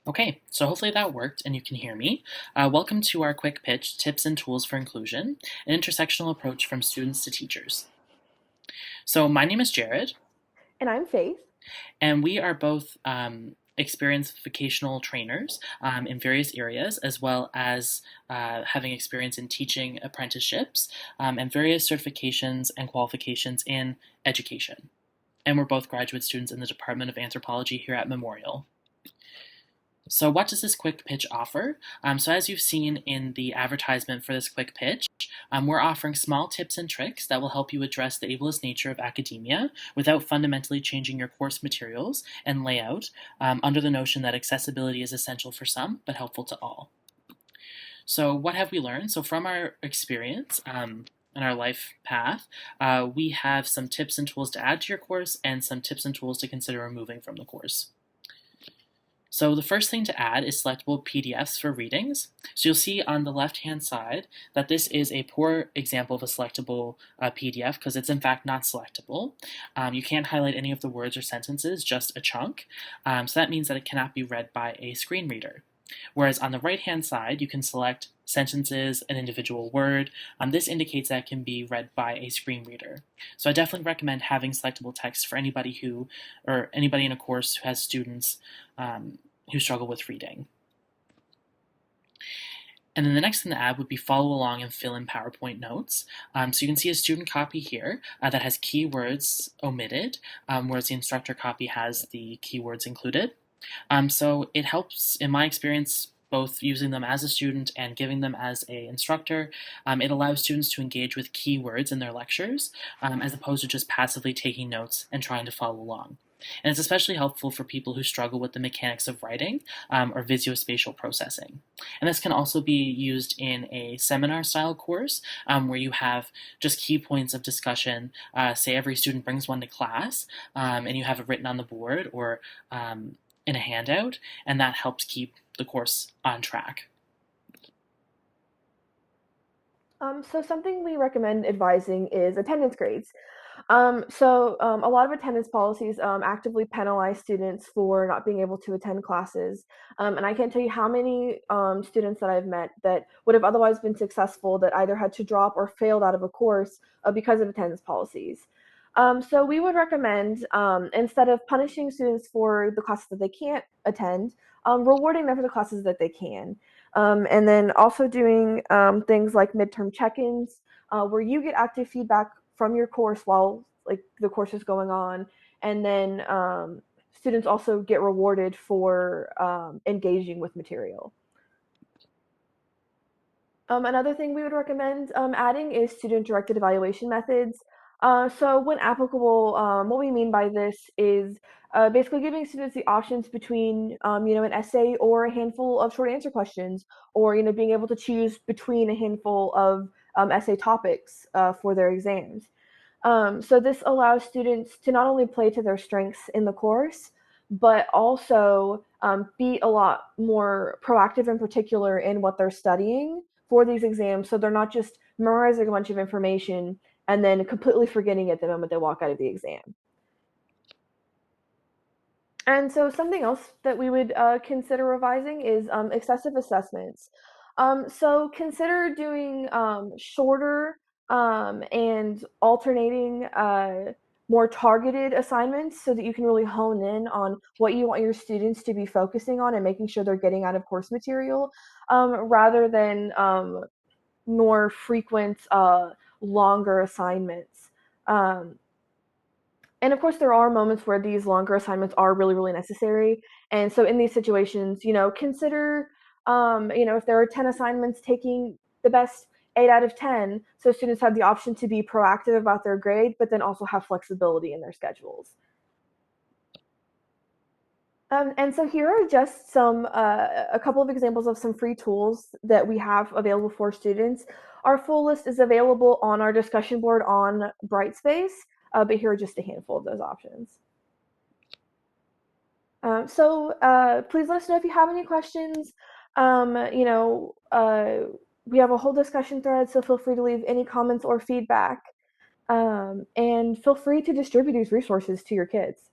Okay, so hopefully that worked and you can hear me. Welcome to our quick pitch, Tips and Tools for Inclusion, an intersectional approach from students to teachers. So my name is Jared, And I'm Faith. and we are both experienced vocational trainers in various areas, as well as having experience in teaching apprenticeships and various certifications and qualifications in education. And we're both graduate students in the Department of Anthropology here at Memorial. So, what does this quick pitch offer? So, as you've seen in the advertisement for this quick pitch, we're offering small tips and tricks that will help you address the ableist nature of academia without fundamentally changing your course materials and layout, under the notion that accessibility is essential for some but helpful to all. So, what have we learned? So, from our experience, in our life path, we have some tips and tools to add to your course and some tips and tools to consider removing from the course. So the first thing to add is selectable PDFs for readings. So you'll see on the left-hand side that this is a poor example of a selectable PDF because it's in fact not selectable. You can't highlight any of the words or sentences, just a chunk. So that means that it cannot be read by a screen reader. Whereas on the right-hand side, you can select sentences, an individual word. This indicates that it can be read by a screen reader. So I definitely recommend having selectable text for anybody or anybody in a course who has students who struggle with reading. And then the next thing to add would be follow along and fill in PowerPoint notes. So you can see a student copy here that has keywords omitted, whereas the instructor copy has the keywords included. So it helps, in my experience, both using them as a student and giving them as an instructor. It allows students to engage with keywords in their lectures as opposed to just passively taking notes and trying to follow along. And it's especially helpful for people who struggle with the mechanics of writing or visuospatial processing. And this can also be used in a seminar-style course where you have just key points of discussion. Say every student brings one to class, and you have it written on the board or in a handout, and that helps keep the course on track. So something we recommend advising is attendance grades. A lot of attendance policies actively penalize students for not being able to attend classes. And I can't tell you how many students that I've met that would have otherwise been successful that either had to drop or failed out of a course because of attendance policies. So we would recommend, instead of punishing students for the classes that they can't attend, rewarding them for the classes that they can. And then also doing things like midterm check-ins, where you get active feedback from your course while like the course is going on, and then students also get rewarded for engaging with material. Another thing we would recommend adding is student-directed evaluation methods. So when applicable, what we mean by this is basically giving students the options between, an essay or a handful of short answer questions, or, being able to choose between a handful of essay topics for their exams. So this allows students to not only play to their strengths in the course, but also be a lot more proactive and particular in what they're studying for these exams. So they're not just memorizing a bunch of information and then completely forgetting it the moment they walk out of the exam. And so something else that we would consider revising is excessive assessments. So consider doing shorter and alternating more targeted assignments so that you can really hone in on what you want your students to be focusing on and making sure they're getting out of course material, rather than more frequent, longer assignments. Um, and of course, there are moments where these longer assignments are really, really necessary. And so in these situations, consider, if there are 10 assignments, taking the best 8 out of 10, so students have the option to be proactive about their grade, but then also have flexibility in their schedules. And so here are just a couple of examples of some free tools that we have available for students. Our full list is available on our discussion board on Brightspace, but here are just a handful of those options. Please let us know if you have any questions. We have a whole discussion thread, so feel free to leave any comments or feedback. And feel free to distribute these resources to your kids.